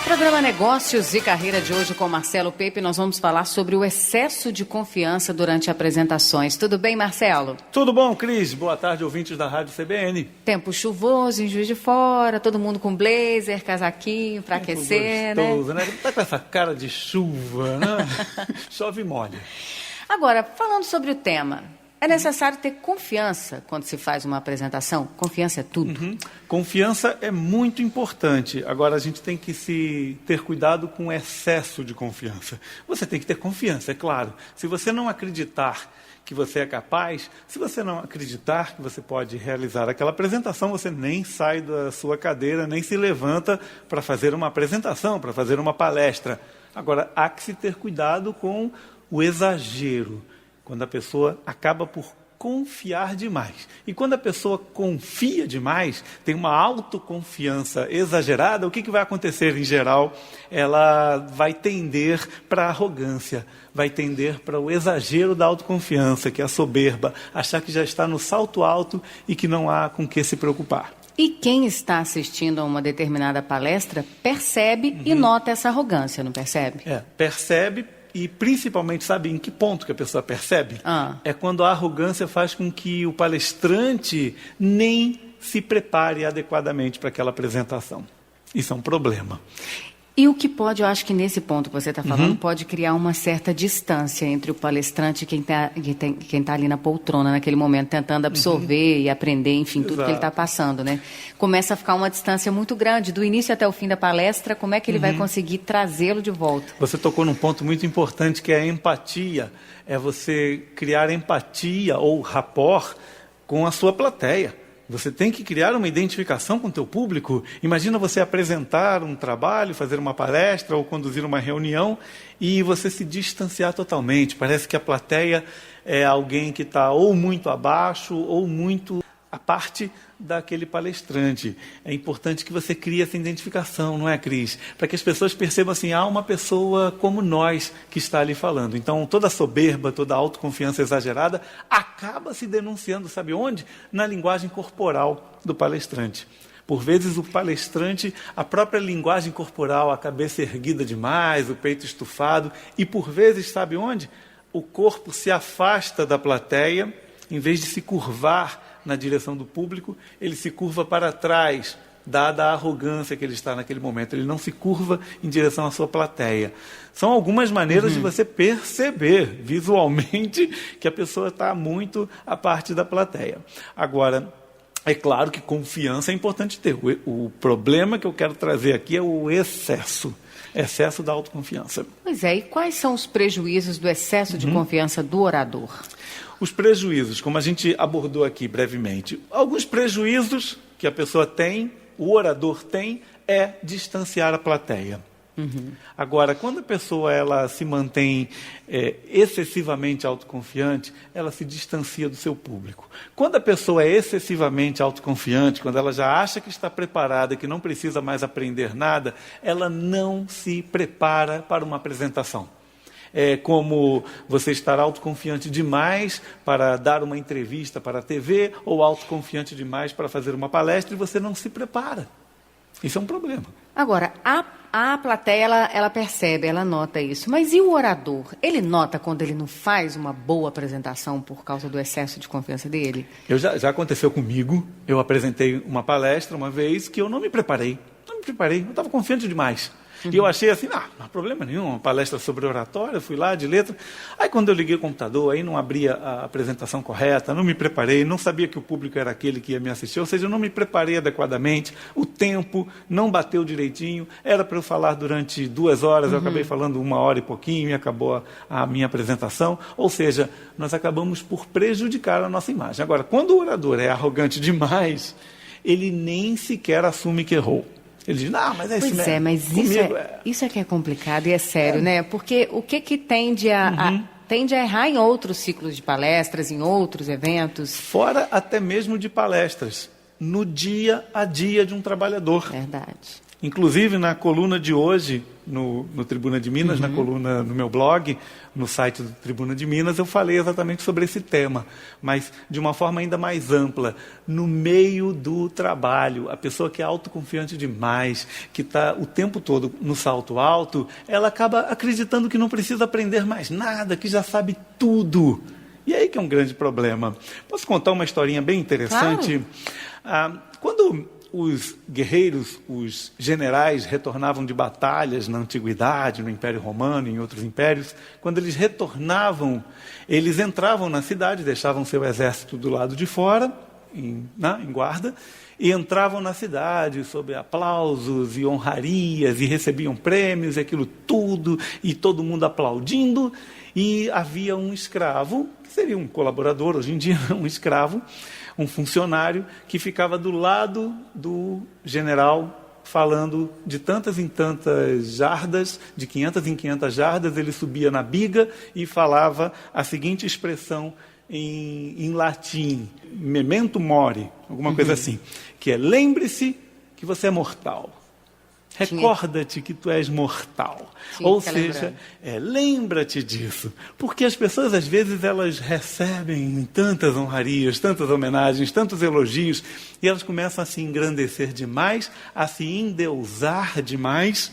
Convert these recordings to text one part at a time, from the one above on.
Programa Negócios e Carreira de hoje com Marcelo Pepe, nós vamos falar sobre o excesso de confiança durante apresentações. Tudo bem, Marcelo? Tudo bom, Cris? Boa tarde, ouvintes da Rádio CBN. Tempo chuvoso em Juiz de Fora, todo mundo com blazer, casaquinho para aquecer, gostoso, né? Tá com essa cara de chuva, né? Chove e molha. Agora, falando sobre o tema, é necessário ter confiança quando se faz uma apresentação? Confiança é tudo. Confiança é muito importante. Agora, a gente tem que ter cuidado com o excesso de confiança. Você tem que ter confiança, é claro. Se você não acreditar que você é capaz, se você não acreditar que você pode realizar aquela apresentação, você nem sai da sua cadeira, nem se levanta para fazer uma apresentação, para fazer uma palestra. Agora, há que se ter cuidado com o exagero. Quando a pessoa acaba por confiar demais. E quando a pessoa confia demais, tem uma autoconfiança exagerada, o que vai acontecer em geral? Ela vai tender para a arrogância, vai tender para o exagero da autoconfiança, que é a soberba, achar que já está no salto alto e que não há com que se preocupar. E quem está assistindo a uma determinada palestra percebe e nota essa arrogância, não percebe? Percebe. E principalmente, sabe em que ponto que a pessoa percebe? É quando a arrogância faz com que o palestrante nem se prepare adequadamente para aquela apresentação. Isso é um problema. E o que pode, eu acho que nesse ponto que você está falando, pode criar uma certa distância entre o palestrante e quem tá ali na poltrona naquele momento, tentando absorver e aprender, enfim, tudo que ele está passando, né? Começa a ficar uma distância muito grande, do início até o fim da palestra, como é que ele vai conseguir trazê-lo de volta? Você tocou num ponto muito importante, que é a empatia. É você criar empatia ou rapport com a sua plateia. Você tem que criar uma identificação com o teu público. Imagina você apresentar um trabalho, fazer uma palestra ou conduzir uma reunião e você se distanciar totalmente. Parece que a plateia é alguém que está ou muito abaixo ou muito à parte daquele palestrante. É importante que você crie essa identificação, não é, Cris? Para que as pessoas percebam assim, há uma pessoa como nós que está ali falando. Então, toda a soberba, toda a autoconfiança exagerada acaba se denunciando, sabe onde? Na linguagem corporal do palestrante. Por vezes o palestrante, a própria linguagem corporal, a cabeça erguida demais, o peito estufado, e por vezes, sabe onde? O corpo se afasta da plateia, em vez de se curvar na direção do público, ele se curva para trás, dada a arrogância que ele está naquele momento. Ele não se curva em direção à sua plateia. São algumas maneiras de você perceber visualmente que a pessoa está muito à parte da plateia. Agora, é claro que confiança é importante ter. O problema que eu quero trazer aqui é o excesso da autoconfiança. Pois é, e quais são os prejuízos do excesso de confiança do orador? Os prejuízos, como a gente abordou aqui brevemente, alguns prejuízos que a pessoa tem, o orador tem, é distanciar a plateia. Agora, quando a pessoa ela se mantém excessivamente autoconfiante, ela se distancia do seu público. Quando a pessoa é excessivamente autoconfiante, quando ela já acha que está preparada, que não precisa mais aprender nada, ela não se prepara para uma apresentação. É como você estar autoconfiante demais para dar uma entrevista para a TV ou autoconfiante demais para fazer uma palestra e você não se prepara. Isso é um problema. Agora, a plateia, ela percebe, ela nota isso. Mas e o orador? Ele nota quando ele não faz uma boa apresentação por causa do excesso de confiança dele? Já aconteceu comigo. Eu apresentei uma palestra uma vez que eu não me preparei. Eu estava confiante demais. E eu achei assim, não há problema nenhum, uma palestra sobre oratória, eu fui lá de letra. Aí quando eu liguei o computador, aí não abria a apresentação correta, não me preparei, não sabia que o público era aquele que ia me assistir, ou seja, eu não me preparei adequadamente, o tempo não bateu direitinho, era para eu falar durante 2 horas, eu acabei falando 1 hora e pouquinho e acabou a minha apresentação, ou seja, nós acabamos por prejudicar a nossa imagem. Agora, quando o orador é arrogante demais, ele nem sequer assume que errou. Ele diz, não, mas é isso mesmo. Pois é, mas isso é que é complicado e é sério, né? Porque o que tende a errar em outros ciclos de palestras, em outros eventos? Fora até mesmo de palestras, no dia a dia de um trabalhador. Verdade. Inclusive, na coluna de hoje no Tribuna de Minas, na coluna, no meu blog, no site do Tribuna de Minas, eu falei exatamente sobre esse tema, mas de uma forma ainda mais ampla. No meio do trabalho, a pessoa que é autoconfiante demais, que está o tempo todo no salto alto, ela acaba acreditando que não precisa aprender mais nada, que já sabe tudo. E aí que é um grande problema. Posso contar uma historinha bem interessante? Claro. Quando os guerreiros, os generais retornavam de batalhas na Antiguidade, no Império Romano e em outros impérios, quando eles retornavam, eles entravam na cidade, deixavam seu exército do lado de fora, em guarda, e entravam na cidade sob aplausos e honrarias, e recebiam prêmios, e aquilo tudo, e todo mundo aplaudindo, e havia um escravo, que seria um colaborador, hoje em dia um escravo, um funcionário que ficava do lado do general, falando de tantas em tantas jardas, de 500 em 500 jardas, ele subia na biga e falava a seguinte expressão em latim, memento mori, alguma coisa assim, que é: lembre-se que você é mortal. Recorda-te que tu és mortal. Ou seja, lembra-te disso. Porque as pessoas, às vezes, elas recebem tantas honrarias, tantas homenagens, tantos elogios, e elas começam a se engrandecer demais, a se endeusar demais,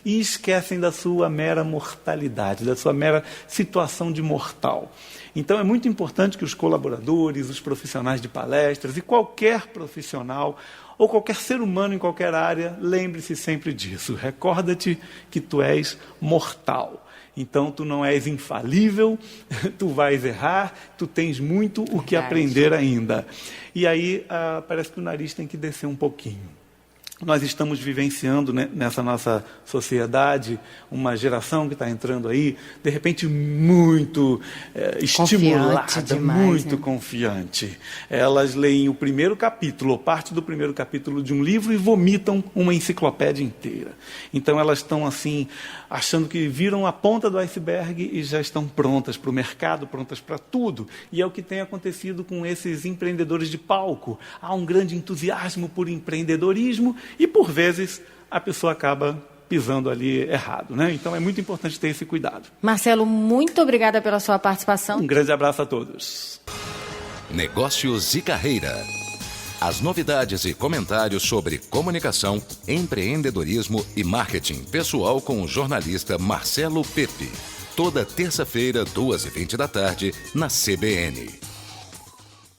e esquecem da sua mera mortalidade, da sua mera situação de mortal. Então é muito importante que os colaboradores, os profissionais de palestras e qualquer profissional ou qualquer ser humano em qualquer área, lembre-se sempre disso. Recorda-te que tu és mortal. Então tu não és infalível, tu vais errar, tu tens muito o que aprender ainda. E aí parece que o nariz tem que descer um pouquinho. Nós estamos vivenciando, né, nessa nossa sociedade, uma geração que está entrando aí, de repente muito estimulada, demais, muito confiante. Elas leem o primeiro capítulo, ou parte do primeiro capítulo de um livro, e vomitam uma enciclopédia inteira. Então elas estão assim, achando que viram a ponta do iceberg e já estão prontas para o mercado, prontas para tudo. E é o que tem acontecido com esses empreendedores de palco. Há um grande entusiasmo por empreendedorismo, e, por vezes, a pessoa acaba pisando ali errado, né? Então, é muito importante ter esse cuidado. Marcelo, muito obrigada pela sua participação. Um grande abraço a todos. Negócios e Carreira. As novidades e comentários sobre comunicação, empreendedorismo e marketing pessoal com o jornalista Marcelo Pepe. Toda terça-feira, 14h20 da tarde, na CBN.